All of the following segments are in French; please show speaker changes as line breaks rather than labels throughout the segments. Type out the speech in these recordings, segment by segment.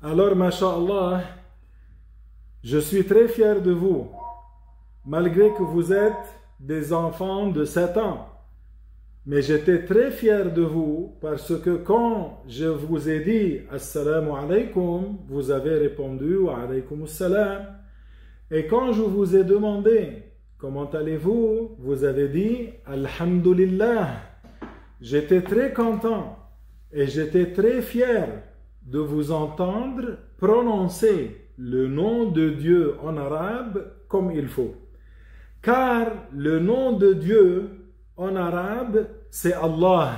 Alors, masha'Allah, je suis très fier de vous, malgré que vous êtes des enfants de 7 ans. Mais j'étais très fier de vous parce que quand je vous ai dit « Assalamu alaikum », vous avez répondu « Wa alaykum assalam ». Et quand je vous ai demandé « Comment allez-vous », vous avez dit « Alhamdulillah ». J'étais très content et j'étais très fier de vous entendre prononcer le nom de Dieu en arabe comme il faut. Car le nom de Dieu en arabe, c'est Allah.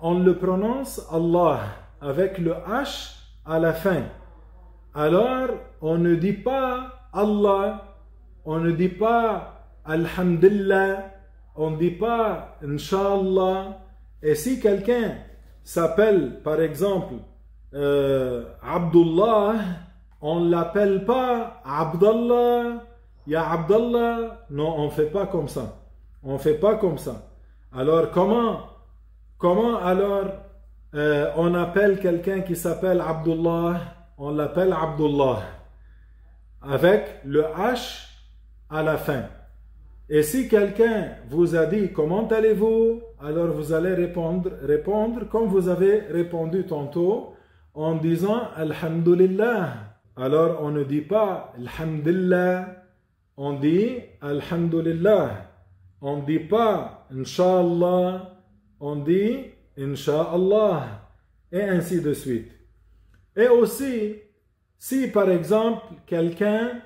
On le prononce Allah avec le H à la fin. Alors, on ne dit pas Allah, on ne dit pas Alhamdulillah, on ne dit pas Inch'Allah. Et si quelqu'un s'appelle, par exemple, Abdullah, on ne l'appelle pas Abdallah, Ya Abdallah. Non, on ne fait pas comme ça. On ne fait pas comme ça. Alors, comment alors on appelle quelqu'un qui s'appelle Abdullah? On l'appelle Abdullah avec le H à la fin. Et si quelqu'un vous a dit comment allez-vous, alors vous allez répondre comme vous avez répondu tantôt en disant Alhamdulillah. Alors on ne dit pas Alhamdulillah, on dit Alhamdulillah. On ne dit pas Inch'Allah, on dit Inch'Allah, et ainsi de suite. Et aussi, si par exemple quelqu'un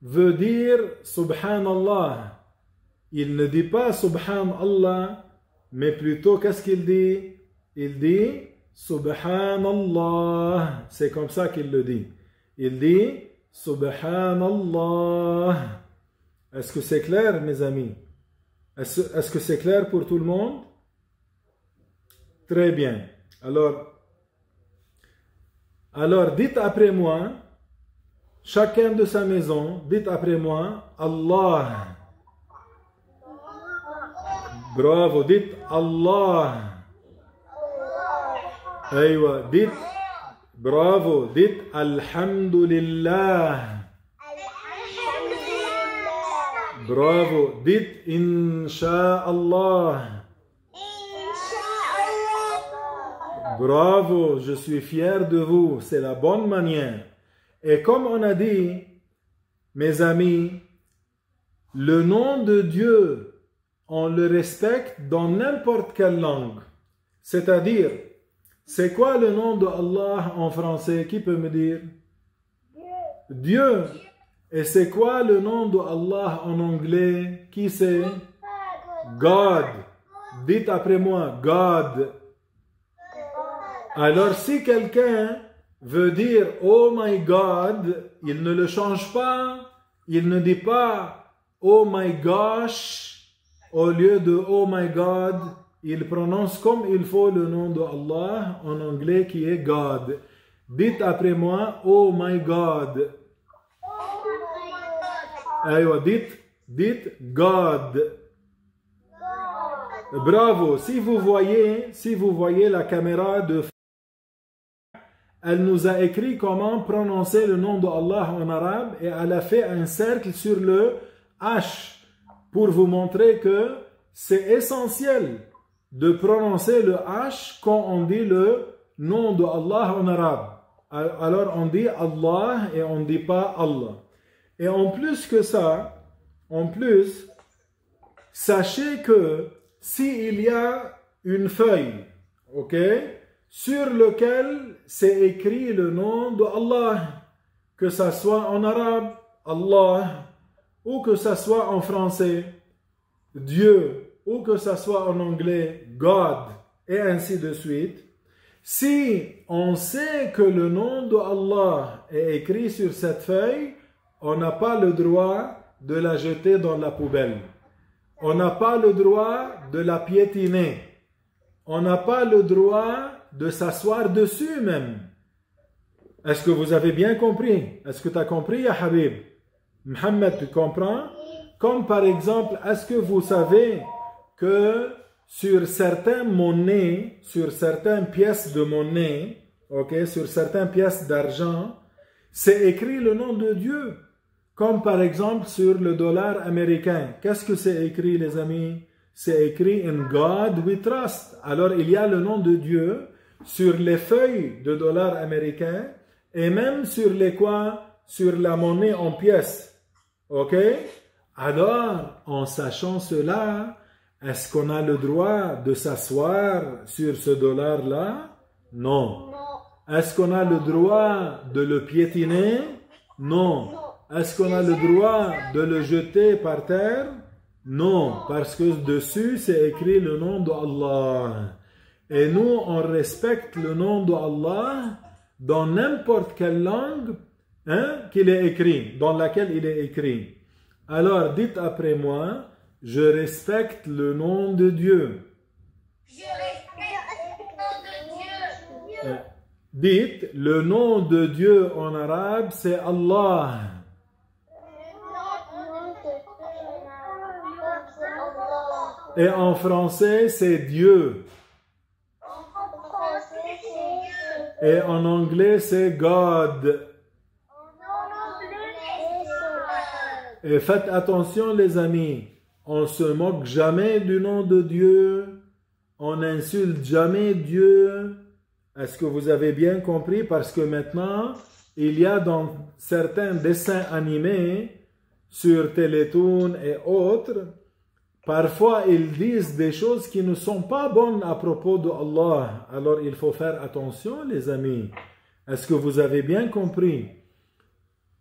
veut dire Subhanallah, il ne dit pas Subhanallah, mais plutôt qu'est-ce qu'il dit? Il dit Subhanallah. C'est comme ça qu'il le dit. Il dit Subhanallah. Est-ce que c'est clair, mes amis? Est-ce que c'est clair pour tout le monde? Très bien. Alors dites après moi, chacun de sa maison, dites après moi, Allah. Bravo, dites Allah. Aywa, dites, bravo, dites Alhamdulillah. Bravo, dites Inch'Allah. Bravo, je suis fier de vous, c'est la bonne manière. Et comme on a dit, mes amis, le nom de Dieu, on le respecte dans n'importe quelle langue. C'est-à-dire, c'est quoi le nom de Allah en français? Qui peut me dire? Dieu. Et c'est quoi le nom de Allah en anglais? Qui sait? God. Dites après moi, God. Alors si quelqu'un veut dire Oh my God, il ne le change pas. Il ne dit pas Oh my gosh au lieu de Oh my God. Il prononce comme il faut le nom de Allah en anglais qui est God. Dites après moi Oh my God. Aywa, dites God. Bravo. Si vous voyez la caméra de elle nous a écrit comment prononcer le nom de Allah en arabe et elle a fait un cercle sur le H pour vous montrer que c'est essentiel de prononcer le H quand on dit le nom de Allah en arabe. Alors on dit Allah et on ne dit pas Allah. Et en plus que ça, sachez que s'il y a une feuille, ok, sur lequel c'est écrit le nom de Allah, que ça soit en arabe, Allah, ou que ça soit en français, Dieu, ou que ça soit en anglais, God, et ainsi de suite. Si on sait que le nom de Allah est écrit sur cette feuille, on n'a pas le droit de la jeter dans la poubelle. On n'a pas le droit de la piétiner. On n'a pas le droit de s'asseoir dessus même. Est-ce que vous avez bien compris? Est-ce que tu as compris, ya Habib? Mohamed, tu comprends? Comme par exemple, est-ce que vous savez que sur certaines monnaies, sur certaines pièces de monnaie, ok, sur certaines pièces d'argent, c'est écrit le nom de Dieu. Comme par exemple sur le dollar américain. Qu'est-ce que c'est écrit, les amis? C'est écrit « In God we trust ». Alors, il y a le nom de Dieu sur les feuilles de dollars américains et même sur les quoi? Sur la monnaie en pièces. Ok? Alors, en sachant cela, est-ce qu'on a le droit de s'asseoir sur ce dollar-là? Non. Est-ce qu'on a le droit de le piétiner? Non. Est-ce qu'on a le droit de le jeter par terre? Non, parce que dessus c'est écrit le nom d'Allah. Et nous, on respecte le nom d'Allah dans n'importe quelle langue qu'il est écrit, dans laquelle il est écrit. Alors, dites après moi, je respecte le nom de Dieu.
Je respecte le nom de Dieu.
Dites, le nom de Dieu en arabe, c'est Allah. Et en français, c'est Dieu. Et en anglais, c'est God. Et faites attention, les amis. On se moque jamais du nom de Dieu. On n'insulte jamais Dieu. Est-ce que vous avez bien compris? Parce que maintenant, il y a dans certains dessins animés, sur Télétoon et autres, parfois, ils disent des choses qui ne sont pas bonnes à propos d'Allah. Alors, il faut faire attention, les amis. Est-ce que vous avez bien compris?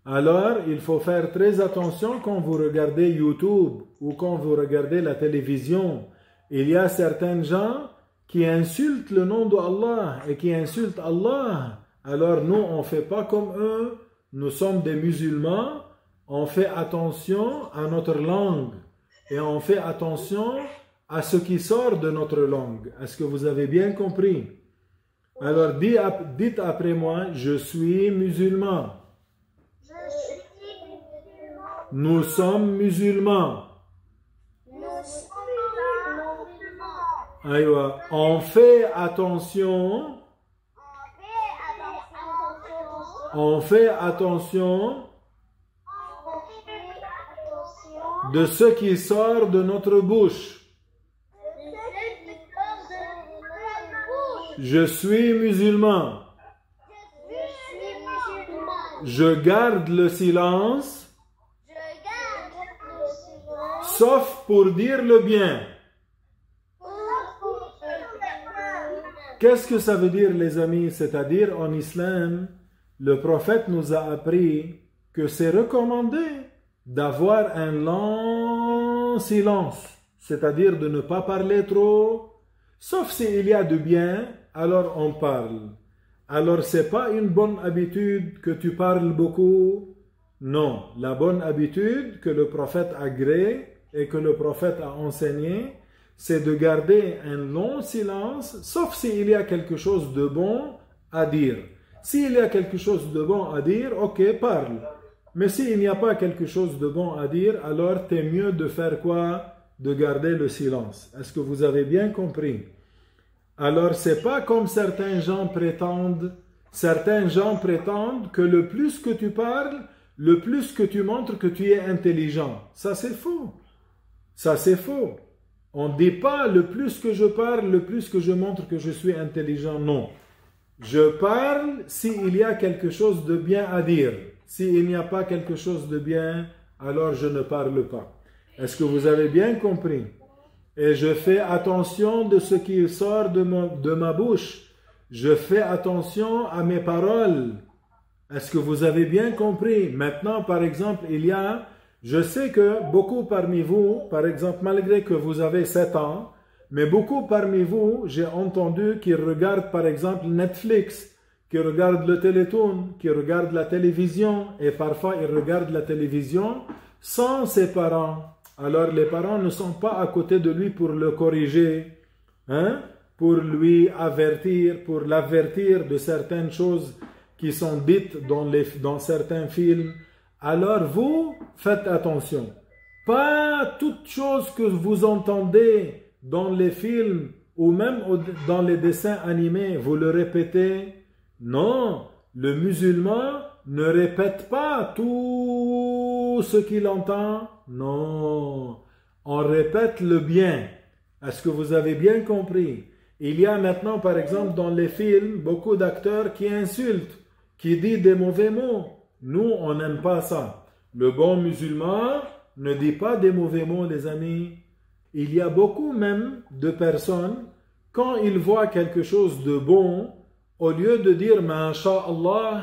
Alors, il faut faire très attention quand vous regardez YouTube ou quand vous regardez la télévision. Il y a certains gens qui insultent le nom d'Allah et qui insultent Allah. Alors, nous, on ne fait pas comme eux. Nous sommes des musulmans. On fait attention à notre langue. Et on fait attention à ce qui sort de notre langue. Est-ce que vous avez bien compris? Alors, dites après moi, je suis musulman.
Je suis musulman.
Nous sommes musulmans.
Nous sommes musulmans.
Aïwa. On fait attention. On fait attention de ce qui sort de notre bouche. Je suis musulman. Je garde le silence, sauf pour dire le bien. Qu'est-ce que ça veut dire, les amis? C'est-à-dire, en islam, le prophète nous a appris que c'est recommandé d'avoir un long silence, c'est-à-dire de ne pas parler trop, sauf s'il y a du bien, alors on parle. Alors c'est pas une bonne habitude que tu parles beaucoup. Non, la bonne habitude que le prophète a créée et que le prophète a enseigné, c'est de garder un long silence, sauf s'il y a quelque chose de bon à dire. S'il y a quelque chose de bon à dire, ok, parle. Mais s'il n'y a pas quelque chose de bon à dire, alors t'es mieux de faire quoi? De garder le silence. Est-ce que vous avez bien compris? Alors, c'est pas comme certains gens prétendent. Certains gens prétendent que le plus que tu parles, le plus que tu montres que tu es intelligent. Ça, c'est faux. Ça, c'est faux. On ne dit pas le plus que je parle, le plus que je montre que je suis intelligent. Non. Je parle s'il y a quelque chose de bien à dire. S'il n'y a pas quelque chose de bien, alors je ne parle pas. Est-ce que vous avez bien compris? Et je fais attention de ce qui sort de ma bouche. Je fais attention à mes paroles. Est-ce que vous avez bien compris? Maintenant, par exemple, je sais que beaucoup parmi vous, par exemple, malgré que vous avez 7 ans, mais beaucoup parmi vous, j'ai entendu qu'ils regardent par exemple Netflix, qui regardent le Télétoon, qui regardent la télévision, et parfois ils regardent la télévision sans ses parents. Alors les parents ne sont pas à côté de lui pour le corriger, pour lui avertir, pour l'avertir de certaines choses qui sont dites dans certains films. Alors vous, faites attention. Pas toute chose que vous entendez dans les films ou même dans les dessins animés, vous le répétez. Non, le musulman ne répète pas tout ce qu'il entend. Non, on répète le bien. Est-ce que vous avez bien compris? Il y a maintenant, par exemple, dans les films, beaucoup d'acteurs qui insultent, qui disent des mauvais mots. Nous, on n'aime pas ça. Le bon musulman ne dit pas des mauvais mots, les amis. Il y a beaucoup même de personnes, quand ils voient quelque chose de bon, au lieu de dire Masha'Allah,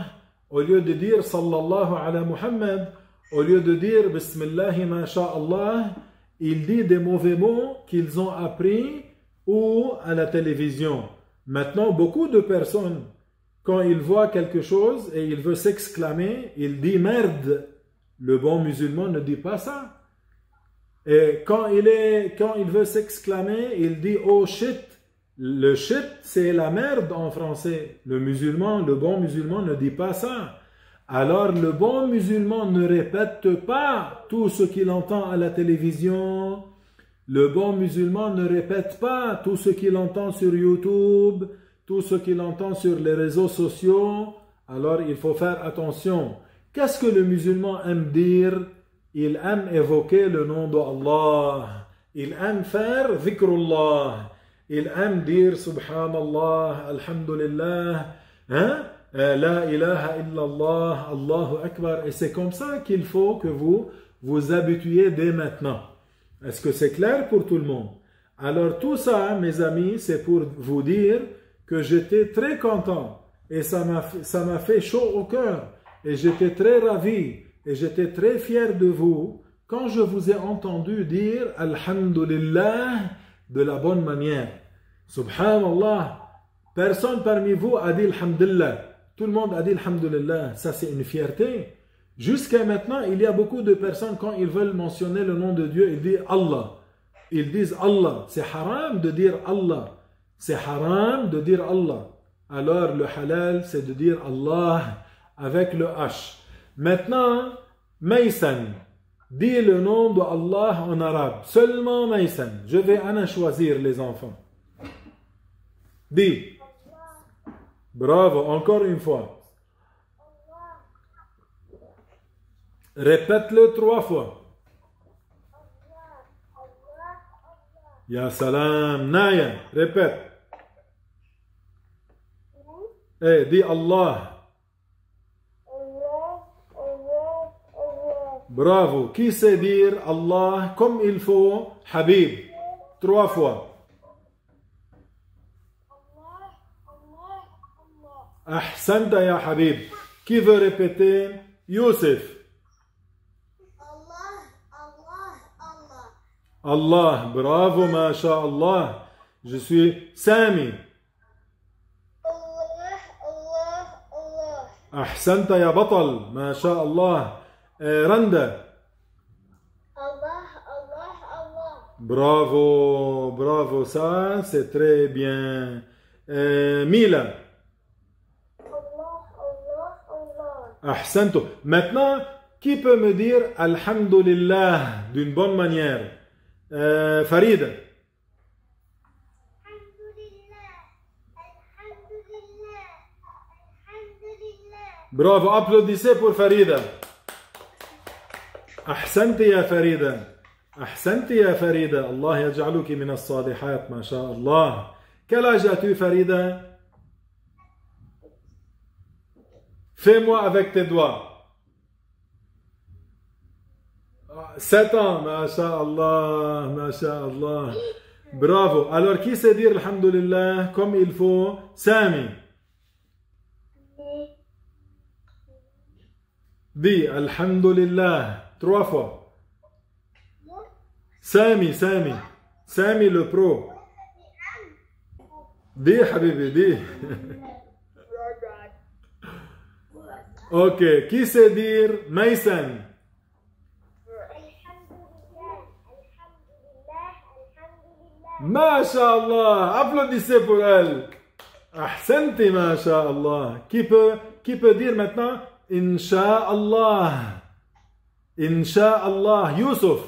au lieu de dire Sallallahu ala Muhammad, au lieu de dire Bismillahi Masha'Allah, ils disent des mauvais mots qu'ils ont appris ou à la télévision. Maintenant, beaucoup de personnes, quand ils voient quelque chose et ils veulent s'exclamer, ils disent merde. Le bon musulman ne dit pas ça. Et quand il veut s'exclamer, il dit oh shit. Le shit, c'est la merde en français. Le bon musulman ne dit pas ça. Alors le bon musulman ne répète pas tout ce qu'il entend à la télévision. Le bon musulman ne répète pas tout ce qu'il entend sur YouTube, tout ce qu'il entend sur les réseaux sociaux. Alors il faut faire attention. Qu'est-ce que le musulman aime dire? Il aime évoquer le nom d'Allah. Il aime faire dhikrullah. Il aime dire Subhanallah, Alhamdulillah, hein? La ilaha illallah, Allahu Akbar. Et c'est comme ça qu'il faut que vous vous habituiez dès maintenant. Est-ce que c'est clair pour tout le monde? Alors tout ça, mes amis, c'est pour vous dire que j'étais très content. Et ça m'a fait chaud au cœur. Et j'étais très ravi. Et j'étais très fier de vous quand je vous ai entendu dire Alhamdulillah de la bonne manière. Subhanallah. Personne parmi vous a dit Alhamdulillah. Tout le monde a dit Alhamdulillah. Ça, c'est une fierté. Jusqu'à maintenant, il y a beaucoup de personnes, quand ils veulent mentionner le nom de Dieu, ils disent Allah. Ils disent Allah. C'est haram de dire Allah. C'est haram de dire Allah. Alors, le halal, c'est de dire Allah avec le H. Maintenant, Maysan. Dis le nom d'Allah en arabe. Seulement Maysan. Je vais en choisir les enfants. Dis. Bravo, encore une fois. Répète-le 3 fois. Ya salam. Naya, répète. Dis Allah. Bravo. Qui sait dire Allah comme il faut? Habib. 3 fois. Ahsanta ya Habib. Qui veut répéter? Youssef. Allah. Bravo, masha'Allah. Je suis Sami. Ahsanta ya Batal. Masha'Allah. Randa. Bravo, bravo, ça c'est très bien. Mila. Ahsanto. Maintenant, qui peut me dire Alhamdulillah d'une bonne manière? Farida. Bravo, applaudissez pour Farida. أحسنت يا فريدة أحسنت يا فريدة الله يجعلك من الصالحات ما شاء الله. Quel âge as-tu Farida? Fais-moi avec tes doigts. 7 ans, ma sha Allah, ma sha Allah. Bravo. Alors qui sait dire Alhamdulillah comme il faut? Sami. Dis Alhamdulillah 3 fois. Sami, Sami. Sami le pro. Dis, Habibi, dis. Ok. Qui sait dire Maysan? Masha'Allah. Applaudissez pour elle. Ahsanti, Masha'Allah. Qui peut dire maintenant Inch'Allah? Inch'Allah. Youssouf.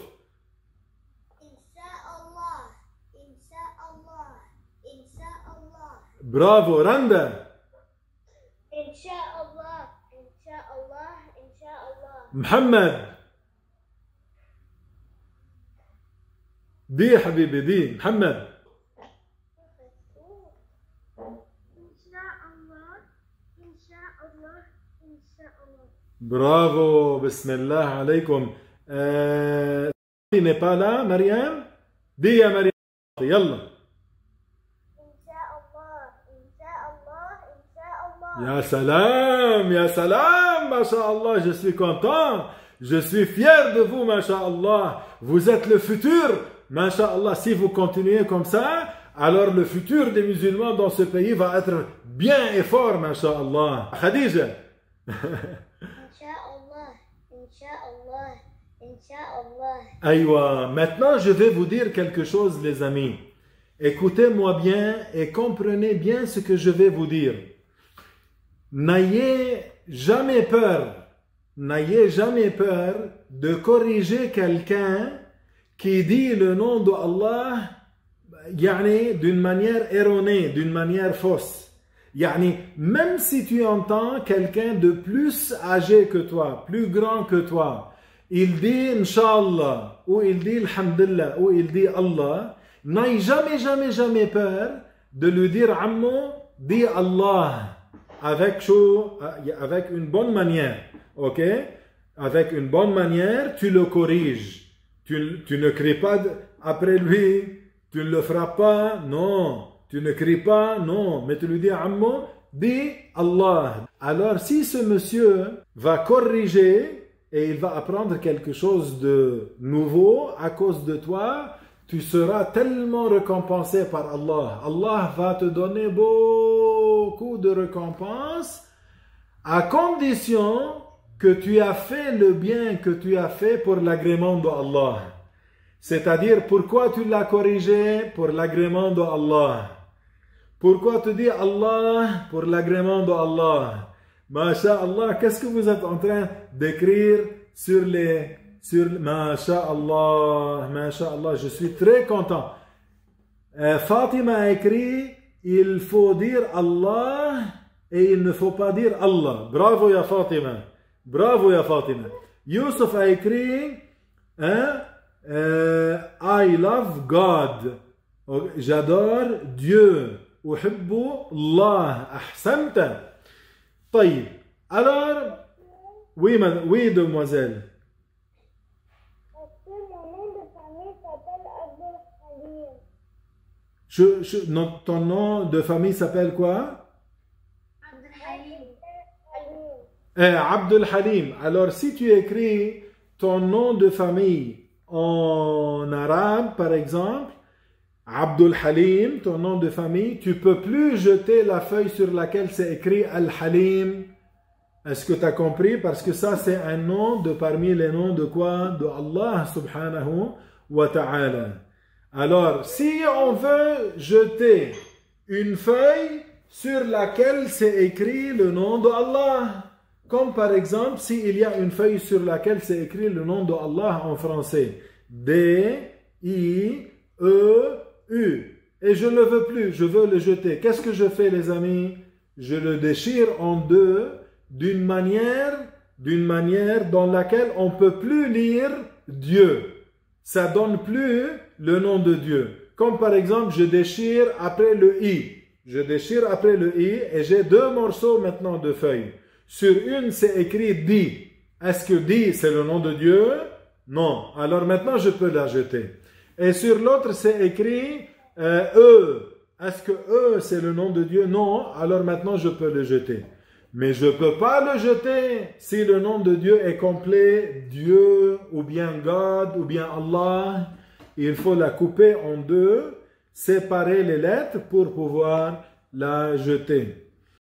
Inch'Allah. Inch'Allah. Inch'Allah.
Bravo. Randa. محمد دي يا حبيبي دي محمد. برافو بسم الله عليكم. n'est pas là مريم؟ دي يا مريم يلا. Ya salam, ya salam, masha'Allah, je suis content, je suis fier de vous, masha'Allah. Vous êtes le futur, masha'Allah. Si vous continuez comme ça, alors le futur des musulmans dans ce pays va être bien et fort, masha'Allah. Khadija.
Inch'Allah, Inch'Allah, Inch'Allah.
Aïwa, maintenant je vais vous dire quelque chose, les amis. Écoutez-moi bien et comprenez bien ce que je vais vous dire. N'ayez jamais peur de corriger quelqu'un qui dit le nom d'Allah d'une manière erronée, d'une manière fausse. Même si tu entends quelqu'un de plus âgé que toi, plus grand que toi, il dit Inch'Allah, ou il dit Alhamdulillah, ou il dit Allah, n'aie jamais peur de lui dire Ammo, dis Allah. Avec une bonne manière, ok? Avec une bonne manière, tu le corriges. Tu ne cries pas après lui, tu ne le frappes pas, non. Tu ne cries pas, non. Mais tu lui dis, Ammo, dis Allah. Alors, si ce monsieur va corriger et il va apprendre quelque chose de nouveau à cause de toi, tu seras tellement récompensé par Allah. Allah va te donner beaucoup de récompenses à condition que tu as fait le bien que tu as fait pour l'agrément d'Allah. C'est-à-dire, pourquoi tu l'as corrigé? Pour l'agrément d'Allah. Pourquoi tu dis Allah? Pour l'agrément d'Allah. Masha'Allah, qu'est-ce que vous êtes en train d'écrire sur Masha'Allah, je suis très content. Fatima a écrit, il faut dire Allah et il ne faut pas dire Allah. Bravo ya Fatima. Bravo ya Fatima. Youssef a écrit, I love God. J'adore Dieu. Uhibbu Allah. Ahsanta. طيب. Alors, oui demoiselle. Ton nom de famille s'appelle quoi? Abdul Halim. Alors, si tu écris ton nom de famille en arabe, par exemple, Abdul Halim, ton nom de famille, tu ne peux plus jeter la feuille sur laquelle c'est écrit Al-Halim. Est-ce que tu as compris? Parce que ça, c'est un nom de parmi les noms de quoi? De Allah subhanahu wa ta'ala. Alors, si on veut jeter une feuille sur laquelle c'est écrit le nom d'Allah, comme par exemple, s'il y a une feuille sur laquelle c'est écrit le nom d'Allah en français, D-I-E-U, et je ne le veux plus, je veux le jeter. Qu'est-ce que je fais, les amis? Je le déchire en deux d'une manière dans laquelle on ne peut plus lire Dieu. Ça donne plus le nom de Dieu. Comme par exemple, je déchire après le I. Je déchire après le I et j'ai deux morceaux maintenant de feuilles. Sur une, c'est écrit Di. Est-ce que Di, c'est le nom de Dieu? Non. Alors maintenant, je peux la jeter. Et sur l'autre, c'est écrit E. Est-ce que E, c'est le nom de Dieu? Non. Alors maintenant, je peux le jeter. Mais je ne peux pas le jeter si le nom de Dieu est complet, Dieu, ou bien God, ou bien Allah. Il faut la couper en deux, séparer les lettres pour pouvoir la jeter.